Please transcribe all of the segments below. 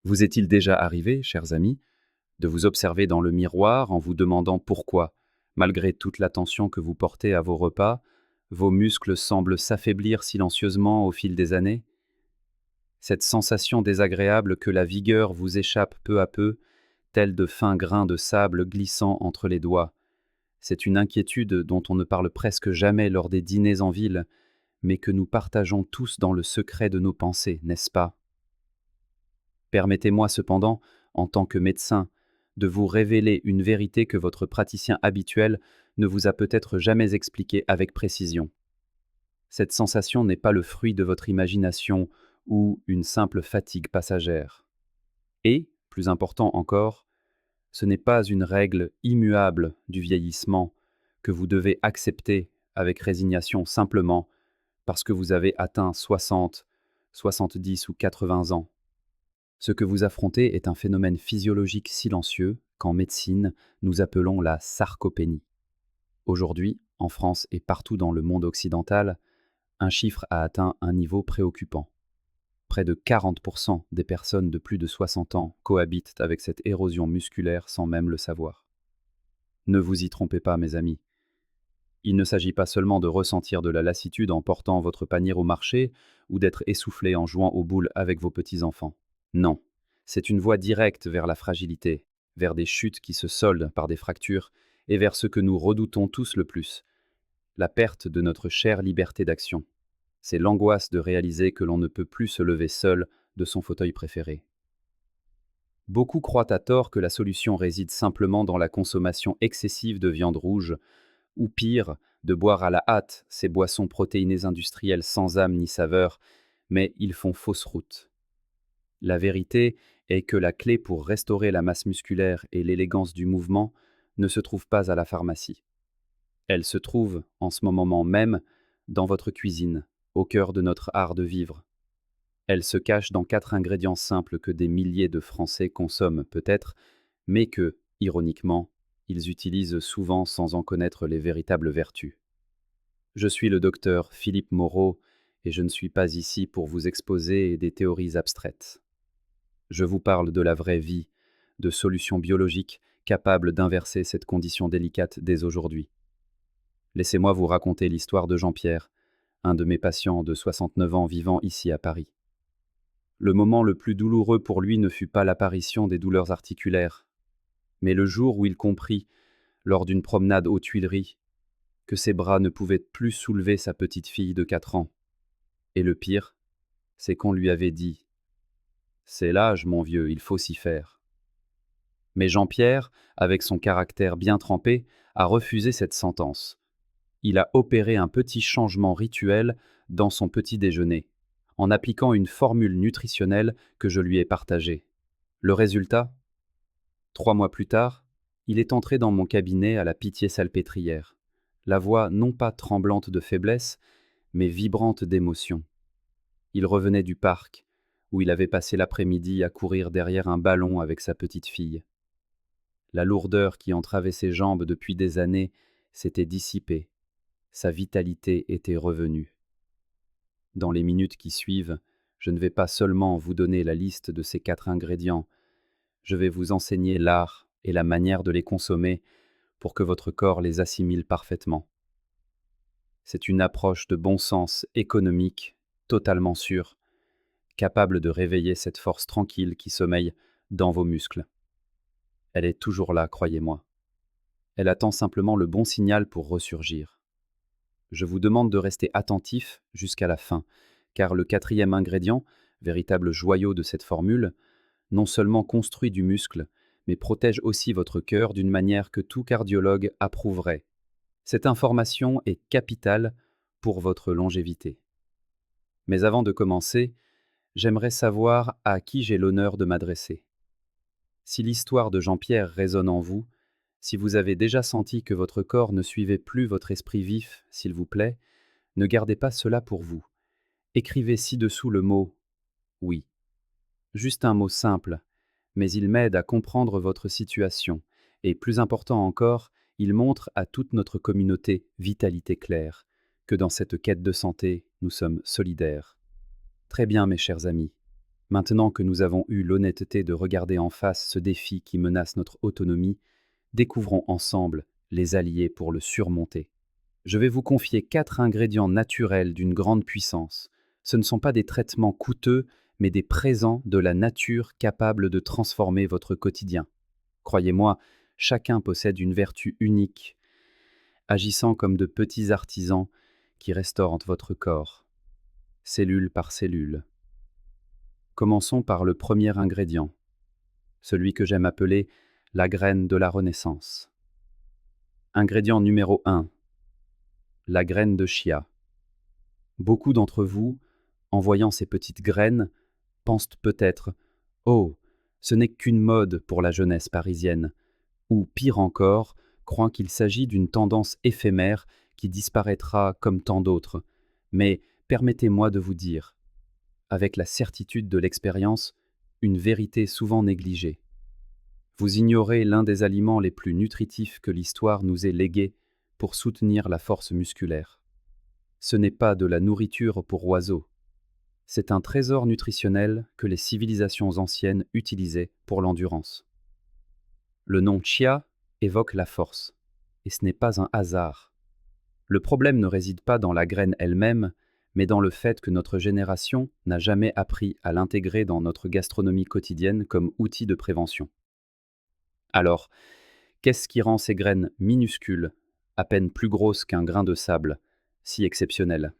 Vous est-il déjà arrivé, chers amis, de vous observer dans le miroir en vous demandant pourquoi, malgré toute l'attention que vous portez à vos repas, vos muscles semblent s'affaiblir silencieusement au fil des années? Cette sensation désagréable que la vigueur vous échappe peu à peu, telle de fins grains de sable glissant entre les doigts, c'est une inquiétude dont on ne parle presque jamais lors des dîners en ville, mais que nous partageons tous dans le secret de nos pensées, n'est-ce pas? Permettez-moi cependant, en tant que médecin, de vous révéler une vérité que votre praticien habituel ne vous a peut-être jamais expliquée avec précision. Cette sensation n'est pas le fruit de votre imagination ou une simple fatigue passagère. Et, plus important encore, ce n'est pas une règle immuable du vieillissement que vous devez accepter avec résignation simplement parce que vous avez atteint 60, 70 ou 80 ans. Ce que vous affrontez est un phénomène physiologique silencieux qu'en médecine nous appelons la sarcopénie. Aujourd'hui, en France et partout dans le monde occidental, un chiffre a atteint un niveau préoccupant. Près de 40% des personnes de plus de 60 ans cohabitent avec cette érosion musculaire sans même le savoir. Ne vous y trompez pas, mes amis. Il ne s'agit pas seulement de ressentir de la lassitude en portant votre panier au marché ou d'être essoufflé en jouant aux boules avec vos petits-enfants. Non, c'est une voie directe vers la fragilité, vers des chutes qui se soldent par des fractures et vers ce que nous redoutons tous le plus, la perte de notre chère liberté d'action. C'est l'angoisse de réaliser que l'on ne peut plus se lever seul de son fauteuil préféré. Beaucoup croient à tort que la solution réside simplement dans la consommation excessive de viande rouge, ou pire, de boire à la hâte ces boissons protéinées industrielles sans âme ni saveur, mais ils font fausse route. La vérité est que la clé pour restaurer la masse musculaire et l'élégance du mouvement ne se trouve pas à la pharmacie. Elle se trouve, en ce moment même, dans votre cuisine, au cœur de notre art de vivre. Elle se cache dans 4 ingrédients simples que des milliers de Français consomment peut-être, mais que, ironiquement, ils utilisent souvent sans en connaître les véritables vertus. Je suis le docteur Philippe Moreau et je ne suis pas ici pour vous exposer des théories abstraites. Je vous parle de la vraie vie, de solutions biologiques capables d'inverser cette condition délicate dès aujourd'hui. Laissez-moi vous raconter l'histoire de Jean-Pierre, un de mes patients de 69 ans vivant ici à Paris. Le moment le plus douloureux pour lui ne fut pas l'apparition des douleurs articulaires, mais le jour où il comprit, lors d'une promenade aux Tuileries, que ses bras ne pouvaient plus soulever sa petite fille de 4 ans. Et le pire, c'est qu'on lui avait dit: «C'est l'âge, mon vieux, il faut s'y faire.» Mais Jean-Pierre, avec son caractère bien trempé, a refusé cette sentence. Il a opéré un petit changement rituel dans son petit déjeuner, en appliquant une formule nutritionnelle que je lui ai partagée. Le résultat? 3 mois plus tard, il est entré dans mon cabinet à la Pitié-Salpêtrière, la voix non pas tremblante de faiblesse, mais vibrante d'émotion. Il revenait du parc, où il avait passé l'après-midi à courir derrière un ballon avec sa petite fille. La lourdeur qui entravait ses jambes depuis des années s'était dissipée, sa vitalité était revenue. Dans les minutes qui suivent, je ne vais pas seulement vous donner la liste de ces 4 ingrédients, je vais vous enseigner l'art et la manière de les consommer pour que votre corps les assimile parfaitement. C'est une approche de bon sens économique, totalement sûre, capable de réveiller cette force tranquille qui sommeille dans vos muscles. Elle est toujours là, croyez-moi. Elle attend simplement le bon signal pour ressurgir. Je vous demande de rester attentif jusqu'à la fin, car le 4e ingrédient, véritable joyau de cette formule, non seulement construit du muscle, mais protège aussi votre cœur d'une manière que tout cardiologue approuverait. Cette information est capitale pour votre longévité. Mais avant de commencer, j'aimerais savoir à qui j'ai l'honneur de m'adresser. Si l'histoire de Jean-Pierre résonne en vous, si vous avez déjà senti que votre corps ne suivait plus votre esprit vif, s'il vous plaît, ne gardez pas cela pour vous. Écrivez ci-dessous le mot « oui ». Juste un mot simple, mais il m'aide à comprendre votre situation et, plus important encore, il montre à toute notre communauté Vitalité Claire que dans cette quête de santé, nous sommes solidaires. Très bien, mes chers amis. Maintenant que nous avons eu l'honnêteté de regarder en face ce défi qui menace notre autonomie, découvrons ensemble les alliés pour le surmonter. Je vais vous confier 4 ingrédients naturels d'une grande puissance. Ce ne sont pas des traitements coûteux, mais des présents de la nature capables de transformer votre quotidien. Croyez-moi, chacun possède une vertu unique, agissant comme de petits artisans qui restaurent votre corps, cellule par cellule. Commençons par le premier ingrédient, celui que j'aime appeler la graine de la renaissance. Ingrédient numéro 1, la graine de chia. Beaucoup d'entre vous, en voyant ces petites graines, pensent peut-être « Oh, ce n'est qu'une mode pour la jeunesse parisienne », ou pire encore, croient qu'il s'agit d'une tendance éphémère qui disparaîtra comme tant d'autres. Mais permettez-moi de vous dire, avec la certitude de l'expérience, une vérité souvent négligée. Vous ignorez l'un des aliments les plus nutritifs que l'histoire nous ait légués pour soutenir la force musculaire. Ce n'est pas de la nourriture pour oiseaux. C'est un trésor nutritionnel que les civilisations anciennes utilisaient pour l'endurance. Le nom chia évoque la force, et ce n'est pas un hasard. Le problème ne réside pas dans la graine elle-même, mais dans le fait que notre génération n'a jamais appris à l'intégrer dans notre gastronomie quotidienne comme outil de prévention. Alors, qu'est-ce qui rend ces graines minuscules, à peine plus grosses qu'un grain de sable, si exceptionnelles?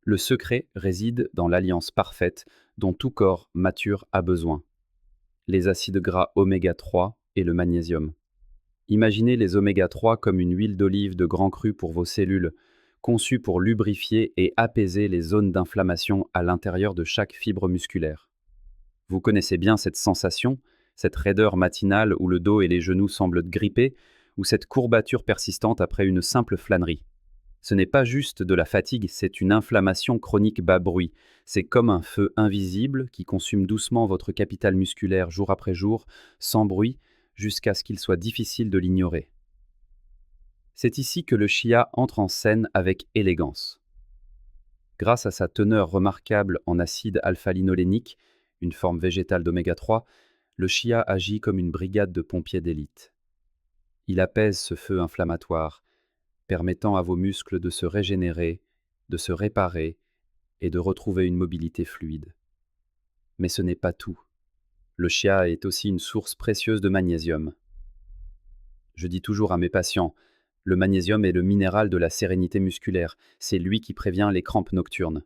Le secret réside dans l'alliance parfaite dont tout corps mature a besoin. Les acides gras oméga 3 et le magnésium. Imaginez les oméga 3 comme une huile d'olive de grand cru pour vos cellules, conçue pour lubrifier et apaiser les zones d'inflammation à l'intérieur de chaque fibre musculaire. Vous connaissez bien cette sensation, cette raideur matinale où le dos et les genoux semblent gripper, ou cette courbature persistante après une simple flânerie. Ce n'est pas juste de la fatigue, c'est une inflammation chronique bas bruit. C'est comme un feu invisible qui consume doucement votre capital musculaire jour après jour, sans bruit, jusqu'à ce qu'il soit difficile de l'ignorer. C'est ici que le chia entre en scène avec élégance. Grâce à sa teneur remarquable en acide alpha-linolénique, une forme végétale d'oméga 3, le chia agit comme une brigade de pompiers d'élite. Il apaise ce feu inflammatoire, permettant à vos muscles de se régénérer, de se réparer et de retrouver une mobilité fluide. Mais ce n'est pas tout. Le chia est aussi une source précieuse de magnésium. Je dis toujours à mes patients, le magnésium est le minéral de la sérénité musculaire, c'est lui qui prévient les crampes nocturnes.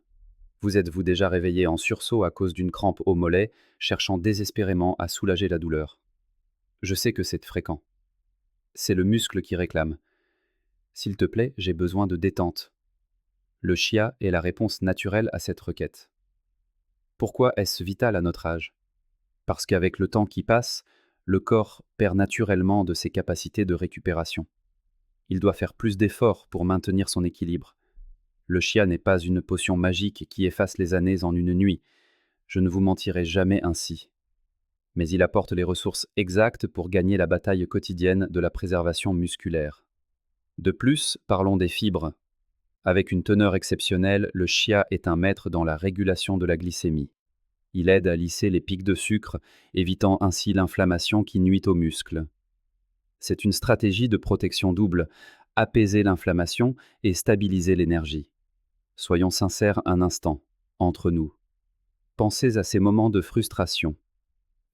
Vous êtes-vous déjà réveillé en sursaut à cause d'une crampe au mollet, cherchant désespérément à soulager la douleur? Je sais que c'est fréquent. C'est le muscle qui réclame. S'il te plaît, j'ai besoin de détente. Le chia est la réponse naturelle à cette requête. Pourquoi est-ce vital à notre âge? Parce qu'avec le temps qui passe, le corps perd naturellement de ses capacités de récupération. Il doit faire plus d'efforts pour maintenir son équilibre. Le chia n'est pas une potion magique qui efface les années en une nuit. Je ne vous mentirai jamais ainsi. Mais il apporte les ressources exactes pour gagner la bataille quotidienne de la préservation musculaire. De plus, parlons des fibres. Avec une teneur exceptionnelle, le chia est un maître dans la régulation de la glycémie. Il aide à lisser les pics de sucre, évitant ainsi l'inflammation qui nuit aux muscles. C'est une stratégie de protection double, apaiser l'inflammation et stabiliser l'énergie. Soyons sincères un instant, entre nous. Pensez à ces moments de frustration.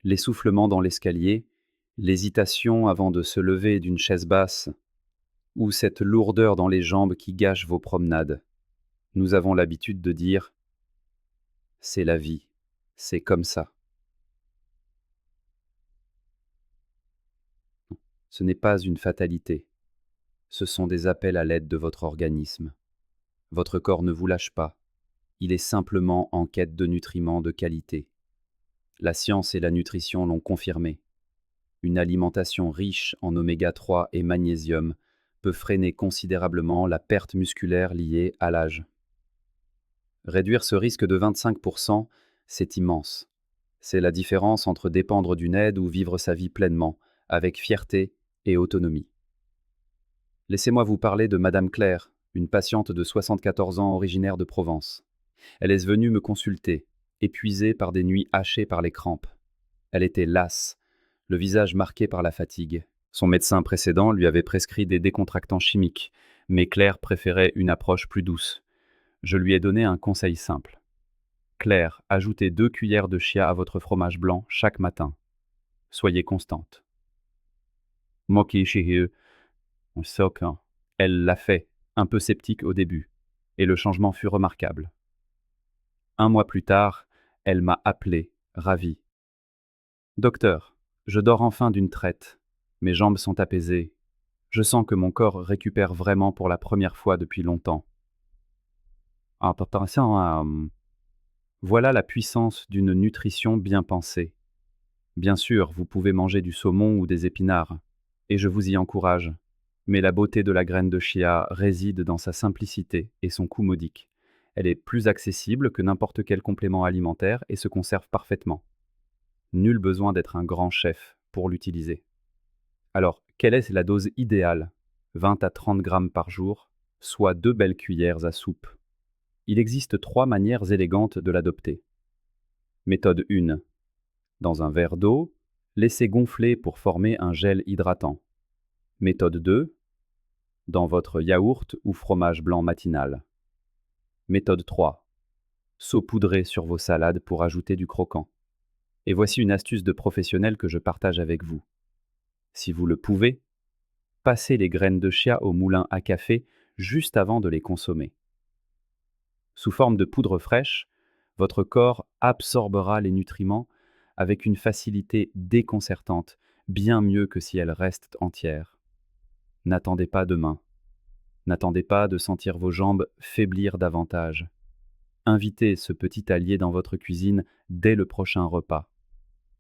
L'essoufflement dans l'escalier, l'hésitation avant de se lever d'une chaise basse, ou cette lourdeur dans les jambes qui gâche vos promenades. Nous avons l'habitude de dire « c'est la vie, c'est comme ça ». Ce n'est pas une fatalité. Ce sont des appels à l'aide de votre organisme. Votre corps ne vous lâche pas. Il est simplement en quête de nutriments de qualité. La science et la nutrition l'ont confirmé. Une alimentation riche en oméga 3 et magnésium peut freiner considérablement la perte musculaire liée à l'âge. Réduire ce risque de 25%, c'est immense. C'est la différence entre dépendre d'une aide ou vivre sa vie pleinement, avec fierté et autonomie. Laissez-moi vous parler de Madame Claire, une patiente de 74 ans originaire de Provence. Elle est venue me consulter. épuisée par des nuits hachées par les crampes. Elle était lasse, le visage marqué par la fatigue. Son médecin précédent lui avait prescrit des décontractants chimiques, mais Claire préférait une approche plus douce. Je lui ai donné un conseil simple. Claire, ajoutez 2 cuillères de chia à votre fromage blanc chaque matin. Soyez constante. Moki Shihiu, Sokan. Elle l'a fait, un peu sceptique au début, et le changement fut remarquable. 1 mois plus tard, elle m'a appelé, ravie. Docteur, je dors enfin d'une traite. Mes jambes sont apaisées. Je sens que mon corps récupère vraiment pour la première fois depuis longtemps. Attention, voilà la puissance d'une nutrition bien pensée. Bien sûr, vous pouvez manger du saumon ou des épinards, et je vous y encourage. Mais la beauté de la graine de chia réside dans sa simplicité et son coût modique. Elle est plus accessible que n'importe quel complément alimentaire et se conserve parfaitement. Nul besoin d'être un grand chef pour l'utiliser. Alors, quelle est la dose idéale? 20 à 30 grammes par jour, soit 2 belles cuillères à soupe. Il existe 3 manières élégantes de l'adopter. Méthode 1. Dans un verre d'eau, laissez gonfler pour former un gel hydratant. Méthode 2. Dans votre yaourt ou fromage blanc matinal. Méthode 3. Saupoudrez sur vos salades pour ajouter du croquant. Et voici une astuce de professionnel que je partage avec vous. Si vous le pouvez, passez les graines de chia au moulin à café juste avant de les consommer. Sous forme de poudre fraîche, votre corps absorbera les nutriments avec une facilité déconcertante, bien mieux que si elles restent entières. N'attendez pas demain. N'attendez pas de sentir vos jambes faiblir davantage. Invitez ce petit allié dans votre cuisine dès le prochain repas.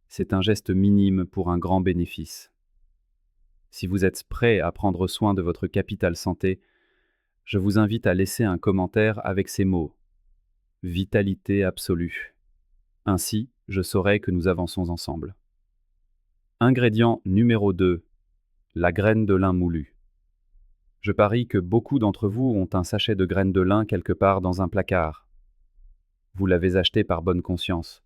C'est un geste minime pour un grand bénéfice. Si vous êtes prêt à prendre soin de votre capital santé, je vous invite à laisser un commentaire avec ces mots. Vitalité absolue. Ainsi, je saurai que nous avançons ensemble. Ingrédient numéro 2. La graine de lin moulue. Je parie que beaucoup d'entre vous ont un sachet de graines de lin quelque part dans un placard. Vous l'avez acheté par bonne conscience.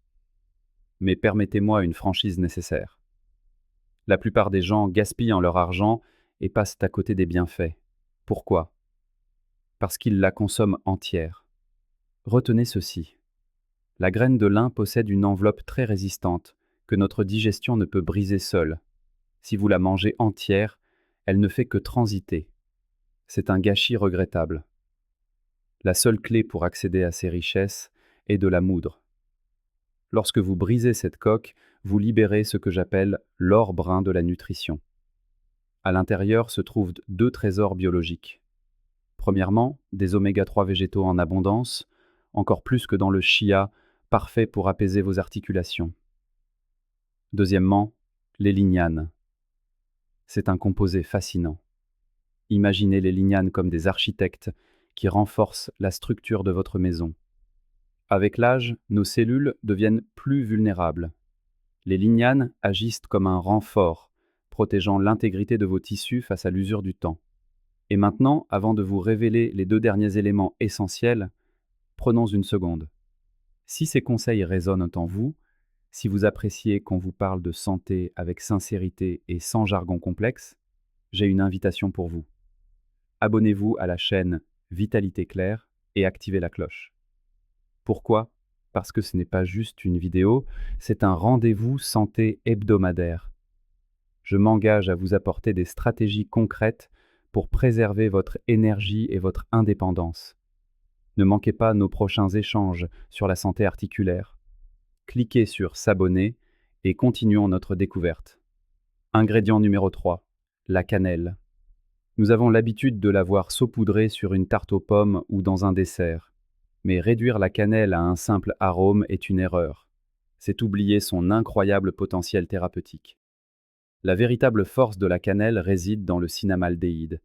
Mais permettez-moi une franchise nécessaire. La plupart des gens gaspillent leur argent et passent à côté des bienfaits. Pourquoi? Parce qu'ils la consomment entière. Retenez ceci. La graine de lin possède une enveloppe très résistante que notre digestion ne peut briser seule. Si vous la mangez entière, elle ne fait que transiter. C'est un gâchis regrettable. La seule clé pour accéder à ces richesses est de la moudre. Lorsque vous brisez cette coque, vous libérez ce que j'appelle l'or brun de la nutrition. À l'intérieur se trouvent 2 trésors biologiques. Premièrement, des oméga-3 végétaux en abondance, encore plus que dans le chia, parfait pour apaiser vos articulations. Deuxièmement, les lignanes. C'est un composé fascinant. Imaginez les lignanes comme des architectes qui renforcent la structure de votre maison. Avec l'âge, nos cellules deviennent plus vulnérables. Les lignanes agissent comme un renfort, protégeant l'intégrité de vos tissus face à l'usure du temps. Et maintenant, avant de vous révéler les 2 derniers éléments essentiels, prenons une seconde. Si ces conseils résonnent en vous, si vous appréciez qu'on vous parle de santé avec sincérité et sans jargon complexe, j'ai une invitation pour vous. Abonnez-vous à la chaîne Vitalité Claire et activez la cloche. Pourquoi? Parce que ce n'est pas juste une vidéo, c'est un rendez-vous santé hebdomadaire. Je m'engage à vous apporter des stratégies concrètes pour préserver votre énergie et votre indépendance. Ne manquez pas nos prochains échanges sur la santé articulaire. Cliquez sur s'abonner et continuons notre découverte. Ingrédient numéro 3. La cannelle. Nous avons l'habitude de la voir saupoudrée sur une tarte aux pommes ou dans un dessert. Mais réduire la cannelle à un simple arôme est une erreur. C'est oublier son incroyable potentiel thérapeutique. La véritable force de la cannelle réside dans le cinnamaldéhyde.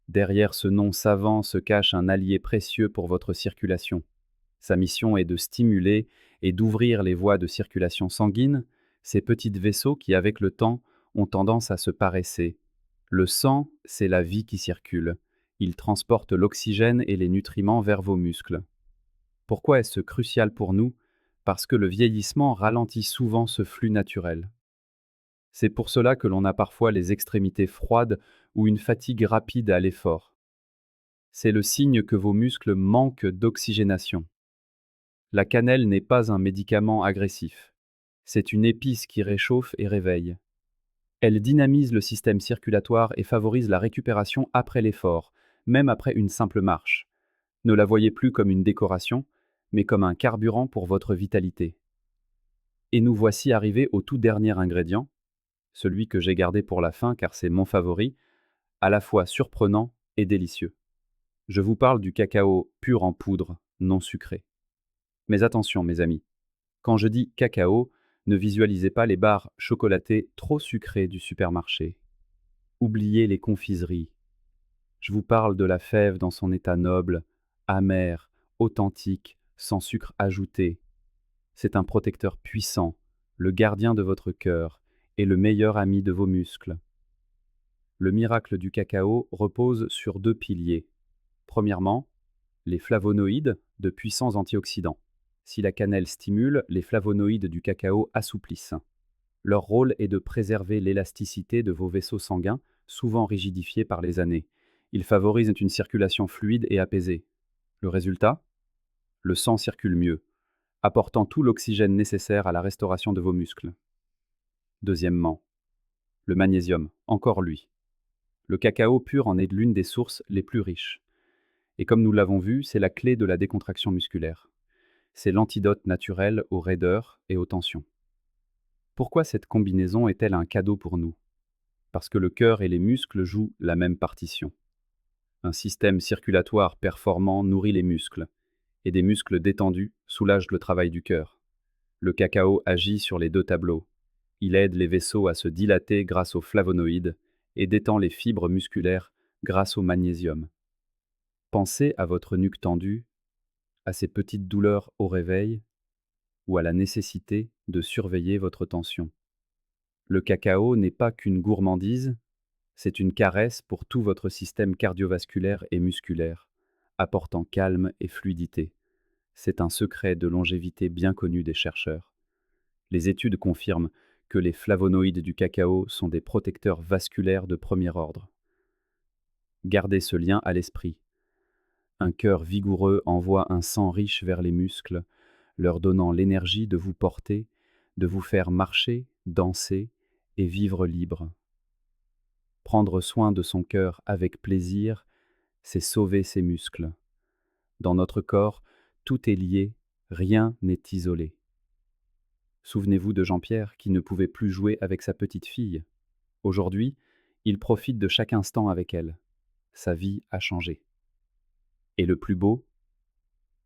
Derrière ce nom savant se cache un allié précieux pour votre circulation. Sa mission est de stimuler et d'ouvrir les voies de circulation sanguine, ces petits vaisseaux qui, avec le temps, ont tendance à se paresser. Le sang, c'est la vie qui circule. Il transporte l'oxygène et les nutriments vers vos muscles. Pourquoi est-ce crucial pour nous? parce que le vieillissement ralentit souvent ce flux naturel. C'est pour cela que l'on a parfois les extrémités froides ou une fatigue rapide à l'effort. C'est le signe que vos muscles manquent d'oxygénation. La cannelle n'est pas un médicament agressif. C'est une épice qui réchauffe et réveille. Elle dynamise le système circulatoire et favorise la récupération après l'effort, même après une simple marche. Ne la voyez plus comme une décoration, mais comme un carburant pour votre vitalité. Et nous voici arrivés au tout dernier ingrédient, celui que j'ai gardé pour la fin car c'est mon favori, à la fois surprenant et délicieux. Je vous parle du cacao pur en poudre, non sucré. Mais attention mes amis, quand je dis cacao, ne visualisez pas les barres chocolatées trop sucrées du supermarché. Oubliez les confiseries. Je vous parle de la fève dans son état noble, amer, authentique, sans sucre ajouté. C'est un protecteur puissant, le gardien de votre cœur et le meilleur ami de vos muscles. Le miracle du cacao repose sur deux piliers. Premièrement, les flavonoïdes, de puissants antioxydants. Si la cannelle stimule, les flavonoïdes du cacao assouplissent. Leur rôle est de préserver l'élasticité de vos vaisseaux sanguins, souvent rigidifiés par les années. Ils favorisent une circulation fluide et apaisée. Le résultat? Le sang circule mieux, apportant tout l'oxygène nécessaire à la restauration de vos muscles. Deuxièmement, le magnésium, encore lui. Le cacao pur en est l'une des sources les plus riches. Et comme nous l'avons vu, c'est la clé de la décontraction musculaire. C'est l'antidote naturel aux raideurs et aux tensions. Pourquoi cette combinaison est-elle un cadeau pour nous? Parce que le cœur et les muscles jouent la même partition. Un système circulatoire performant nourrit les muscles, et des muscles détendus soulagent le travail du cœur. Le cacao agit sur les deux tableaux. Il aide les vaisseaux à se dilater grâce aux flavonoïdes et détend les fibres musculaires grâce au magnésium. Pensez à votre nuque tendue, à ces petites douleurs au réveil ou à la nécessité de surveiller votre tension. Le cacao n'est pas qu'une gourmandise, c'est une caresse pour tout votre système cardiovasculaire et musculaire, apportant calme et fluidité. C'est un secret de longévité bien connu des chercheurs. Les études confirment que les flavonoïdes du cacao sont des protecteurs vasculaires de premier ordre. Gardez ce lien à l'esprit. Un cœur vigoureux envoie un sang riche vers les muscles, leur donnant l'énergie de vous porter, de vous faire marcher, danser et vivre libre. Prendre soin de son cœur avec plaisir, c'est sauver ses muscles. Dans notre corps, tout est lié, rien n'est isolé. Souvenez-vous de Jean-Pierre qui ne pouvait plus jouer avec sa petite fille. Aujourd'hui, il profite de chaque instant avec elle. Sa vie a changé. Et le plus beau,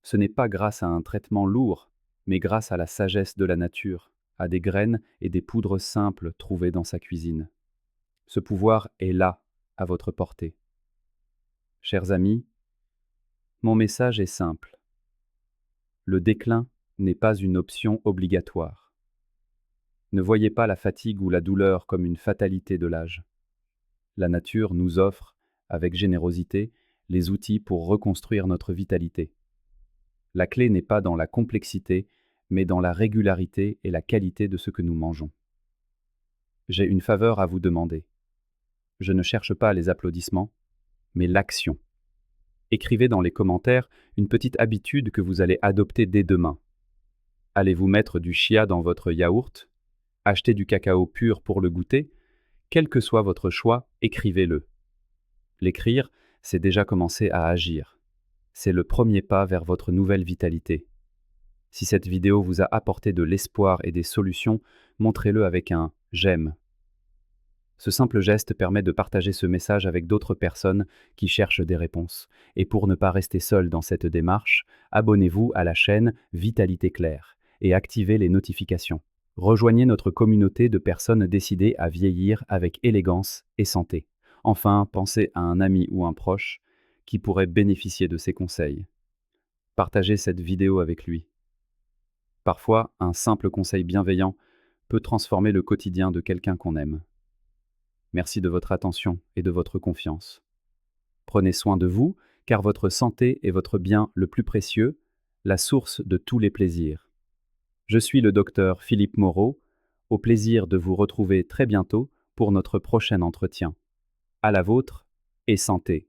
ce n'est pas grâce à un traitement lourd, mais grâce à la sagesse de la nature, à des graines et des poudres simples trouvées dans sa cuisine. Ce pouvoir est là, à votre portée. Chers amis, mon message est simple. Le déclin n'est pas une option obligatoire. Ne voyez pas la fatigue ou la douleur comme une fatalité de l'âge. La nature nous offre, avec générosité, les outils pour reconstruire notre vitalité. La clé n'est pas dans la complexité, mais dans la régularité et la qualité de ce que nous mangeons. J'ai une faveur à vous demander. Je ne cherche pas les applaudissements, mais l'action. Écrivez dans les commentaires une petite habitude que vous allez adopter dès demain. Allez-vous mettre du chia dans votre yaourt? Acheter du cacao pur pour le goûter? Quel que soit votre choix, écrivez-le. L'écrire, c'est déjà commencer à agir. C'est le premier pas vers votre nouvelle vitalité. Si cette vidéo vous a apporté de l'espoir et des solutions, montrez-le avec un « j'aime ». Ce simple geste permet de partager ce message avec d'autres personnes qui cherchent des réponses. Et pour ne pas rester seul dans cette démarche, abonnez-vous à la chaîne Vitalité Claire et activez les notifications. Rejoignez notre communauté de personnes décidées à vieillir avec élégance et santé. Enfin, pensez à un ami ou un proche qui pourrait bénéficier de ces conseils. Partagez cette vidéo avec lui. Parfois, un simple conseil bienveillant peut transformer le quotidien de quelqu'un qu'on aime. Merci de votre attention et de votre confiance. Prenez soin de vous, car votre santé est votre bien le plus précieux, la source de tous les plaisirs. Je suis le docteur Philippe Moreau, au plaisir de vous retrouver très bientôt pour notre prochain entretien. À la vôtre et santé.